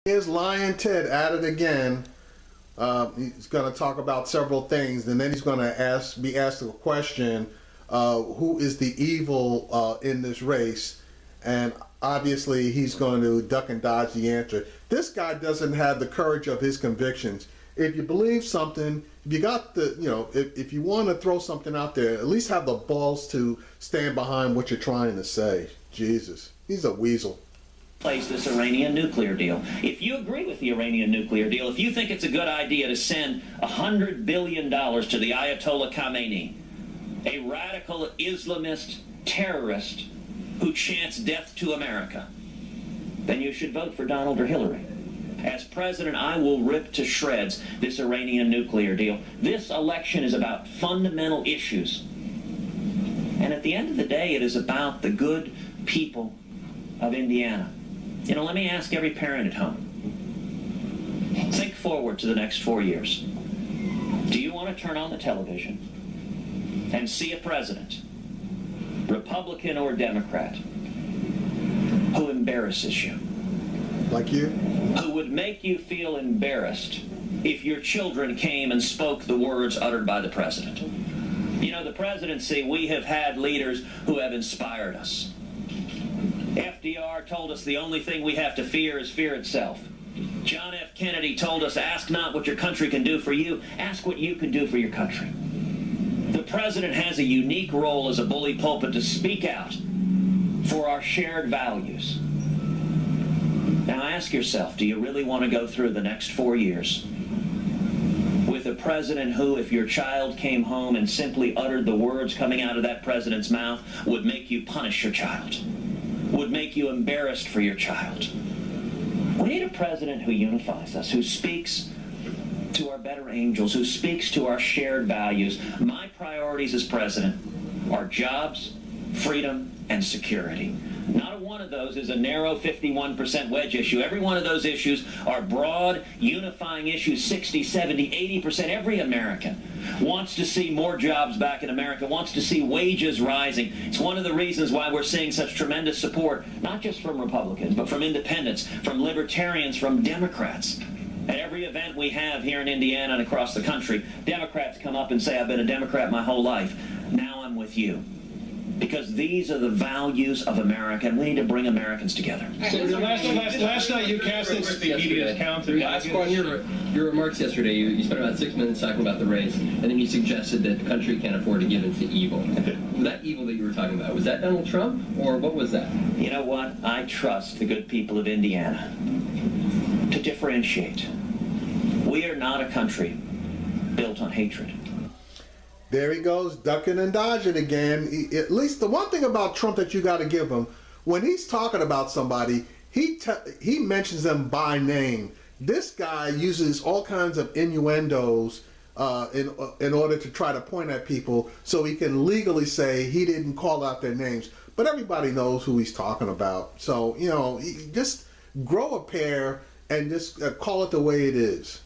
Here's Lyin Ted at it again. He's going to talk about several things, and then he's going to be asked a question: who is the evil in this race? And obviously, he's going to duck and dodge the answer. This guy doesn't have the courage of his convictions. If you believe something, if you got the, if you want to throw something out there, at least have the balls to stand behind what you're trying to say. Jesus, he's a weasel. Place this Iranian nuclear deal. If you agree with the Iranian nuclear deal, if you think it's a good idea to send $100 billion to the Ayatollah Khamenei, a radical Islamist terrorist who chants death to America, then you should vote for Donald or Hillary. As president, I will rip to shreds this Iranian nuclear deal. This election is about fundamental issues. And at the end of the day, it is about the good people of Indiana. Let me ask every parent at home. Think forward to the next 4 years. Do you want to turn on the television and see a president, Republican or Democrat, who embarrasses you? Like you? Who would make you feel embarrassed if your children came and spoke the words uttered by the president? The presidency, we have had leaders who have inspired us. FDR told us the only thing we have to fear is fear itself. John F. Kennedy told us, ask not what your country can do for you, ask what you can do for your country. The president has a unique role as a bully pulpit to speak out for our shared values. Now ask yourself, do you really want to go through the next 4 years with a president who, if your child came home and simply uttered the words coming out of that president's mouth, would make you punish your child? Would make you embarrassed for your child? We need a president who unifies us, who speaks to our better angels, who speaks to our shared values. My priorities as president are jobs, freedom, and security. Not a one of those is a narrow 51% wedge issue. Every one of those issues are broad, unifying issues. 60, 70, 80%. Every American wants to see more jobs back in America, wants to see wages rising. It's one of the reasons why we're seeing such tremendous support, not just from Republicans, but from independents, from libertarians, from Democrats. At every event we have here in Indiana and across the country, Democrats come up and say, I've been a Democrat my whole life. Now I'm with you. Because these are the values of America, and we need to bring Americans together. So last night you cast this media's counter. On your remarks yesterday, you spent about 6 minutes talking about the race, and then you suggested that the country can't afford to give in to evil. That evil that you were talking about, was that Donald Trump, or what was that? You know what? I trust the good people of Indiana to differentiate. We are not a country built on hatred. There he goes, ducking and dodging again. At least the one thing about Trump that you got to give him, when he's talking about somebody, he mentions them by name. This guy uses all kinds of innuendos in order to try to point at people so he can legally say he didn't call out their names. But everybody knows who he's talking about. So, just grow a pair and just call it the way it is.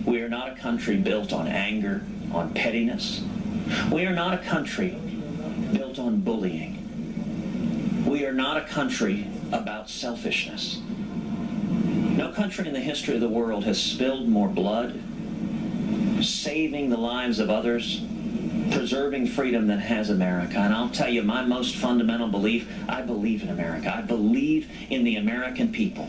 We are not a country built on anger, on pettiness. We are not a country built on bullying. We are not a country about selfishness. No country in the history of the world has spilled more blood, saving the lives of others, preserving freedom than has America. And I'll tell you, my most fundamental belief, I believe in America. I believe in the American people.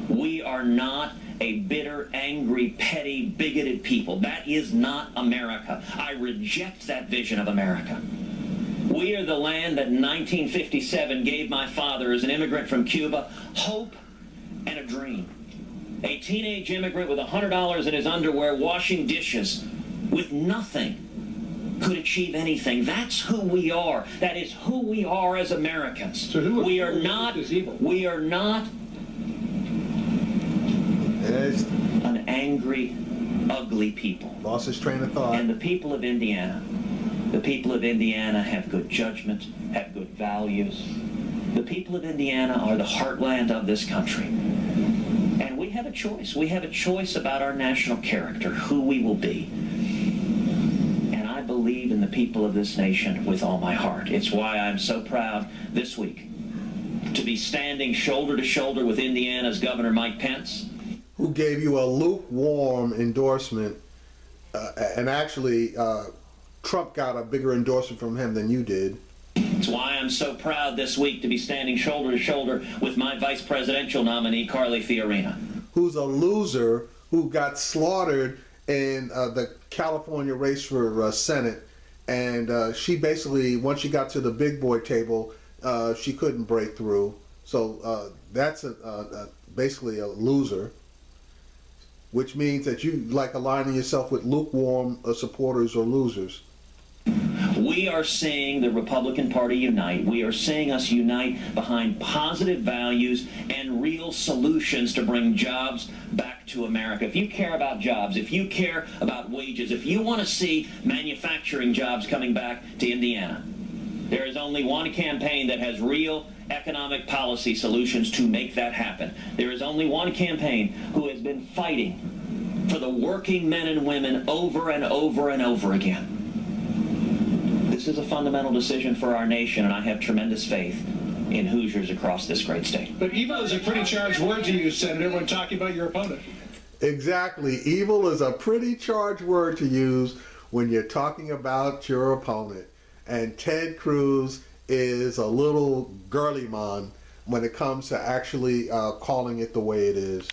We are not a bitter, angry, petty, bigoted people. That is not America. I reject that vision of America. We are the land that in 1957 gave my father, as an immigrant from Cuba, hope and a dream. A teenage immigrant with $100 in his underwear washing dishes with nothing could achieve anything. That's who we are. That is who we are as Americans. So we are not an angry, ugly people. Lost his train of thought. And the people of Indiana have good judgment, have good values. The people of Indiana are the heartland of this country. And we have a choice. We have a choice about our national character, who we will be. And I believe in the people of this nation with all my heart. It's why I'm so proud this week to be standing shoulder to shoulder with Indiana's Governor Mike Pence who gave you a lukewarm endorsement, and actually Trump got a bigger endorsement from him than you did. It's why I'm so proud this week to be standing shoulder to shoulder with my vice presidential nominee, Carly Fiorina. Who's a loser who got slaughtered in the California race for Senate. And she basically, once she got to the big boy table, she couldn't break through. So that's basically a loser, which means that you like aligning yourself with lukewarm supporters or losers. We are seeing the Republican Party unite. We are seeing us unite behind positive values and real solutions to bring jobs back to America. If you care about jobs, if you care about wages, if you want to see manufacturing jobs coming back to Indiana, there is only one campaign that has real economic policy solutions to make that happen. There is only one campaign who has been fighting for the working men and women over and over and over again. This is a fundamental decision for our nation, and I have tremendous faith in Hoosiers across this great state. But evil is a pretty charged word to use, Senator, when talking about your opponent. Exactly. Evil is a pretty charged word to use when you're talking about your opponent. And Ted Cruz is a little girly man when it comes to actually calling it the way it is.